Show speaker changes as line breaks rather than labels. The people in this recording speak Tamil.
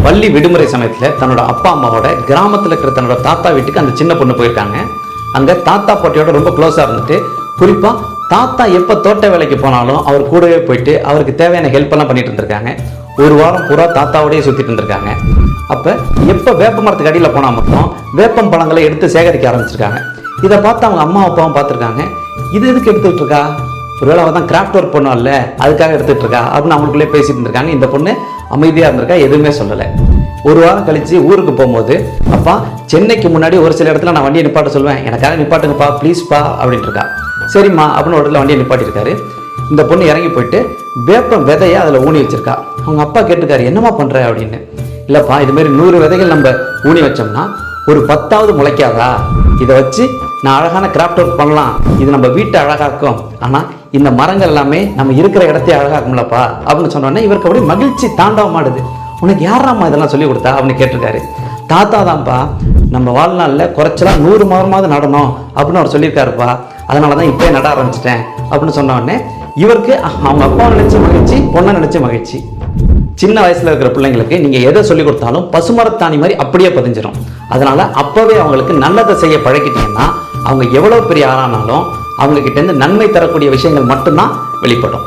பள்ளி விடுமுறை சமயத்தில் தன்னோட அப்பா அம்மாவோட கிராமத்தில் இருக்கிற தன்னோட தாத்தா வீட்டுக்கு அந்த சின்ன பொண்ணு போயிருக்காங்க. அங்கே தாத்தா பாட்டியோட ரொம்ப க்ளோஸாக இருந்துட்டு, குறிப்பாக தாத்தா எப்போ தோட்ட வேலைக்கு போனாலும் அவர் கூடவே போயிட்டு அவருக்கு தேவையான ஹெல்ப் எல்லாம் பண்ணிட்டு இருந்திருக்காங்க. ஒரு வாரம் பூரா தாத்தாவோடய சுற்றிட்டு இருந்திருக்காங்க. அப்போ எப்போ வேப்ப மரத்துக்கு அடியில் போனால் மட்டும் வேப்பம் பழங்களை எடுத்து சேகரிக்க ஆரம்பிச்சிருக்காங்க. இதை பார்த்து அவங்க அம்மா அப்பாவும் பார்த்துருக்காங்க. இது எதுக்கு எடுத்துக்கிட்டு இருக்கா, ஒருவேளை அவள் தான் கிராஃப்ட் ஒர்க் பண்ணுவாள்ல அதுக்காக எடுத்துகிட்டு இருக்கா அப்படின்னு அவங்களுக்குள்ளே பேசிட்டு இருந்திருக்காங்க. இந்த பொண்ணு அமைதியாக இருந்திருக்கா, எதுவுமே சொல்லலை. ஒரு வாரம் கழித்து ஊருக்கு போகும்போது, அப்பா சென்னைக்கு முன்னாடி ஒரு சில இடத்துல நான் வண்டியை நிப்பாட்ட சொல்லுவேன், எனக்காக நிப்பாட்டுங்கப்பா ப்ளீஸ்ப்பா அப்படின்ட்டு இருக்கா. சரிம்மா அப்படின்னு ஒரு இடத்துல வண்டியை நிப்பாட்டிருக்காரு. இந்த பொண்ணு இறங்கி போயிட்டு வேப்பம் விதையை அதில் ஊனி வச்சிருக்கா. அவங்க அப்பா கேட்டுக்காரு, என்னம்மா பண்ணுற அப்படின்னு. இல்லைப்பா, இதுமாரி 100 விதைகள் நம்ம ஊனி வச்சோம்னா ஒரு 10ஆவது முளைக்காதா, இதை வச்சு நான் அழகான கிராஃப்ட் ஒர்க் பண்ணலாம், இது நம்ம வீட்டை அழகாக்கும், ஆனால் இந்த மரங்கள் எல்லாமே நம்ம இருக்கிற இடத்தையே அழகாக்கும்லப்பா அப்படின்னு சொன்னோன்னே இவருக்கு அப்படியே மகிழ்ச்சி தாண்டவ மாடுது. உனக்கு யாராம்மா இதெல்லாம் சொல்லி கொடுத்தா அப்படின்னு கேட்டிருக்காரு. தாத்தா தான்ப்பா, நம்ம வாழ்நாளில் குறைச்சலா 100 மரமாவது நடணும் அப்படின்னு அவர் சொல்லியிருக்காருப்பா, அதனால தான் இப்போயே நட ஆரம்பிச்சிட்டேன் அப்படின்னு சொன்ன உடனே இவருக்கு அவங்க அப்பாவை நினச்சி மகிழ்ச்சி, பொண்ணை நினச்சி மகிழ்ச்சி. சின்ன வயசில் இருக்கிற பிள்ளைங்களுக்கு நீங்கள் எதை சொல்லிக் கொடுத்தாலும் பசுமரத்தாணி மாதிரி அப்படியே பதிஞ்சிடும். அதனால் அப்போவே அவங்களுக்கு நல்லதை செய்ய பழக்கிட்டீங்கன்னா அவங்க எவ்வளோ பெரிய ஆளானாலும் அவங்க கிட்டேருந்து நன்மை தரக்கூடிய விஷயங்கள் மட்டும்தான் வெளிப்படும்.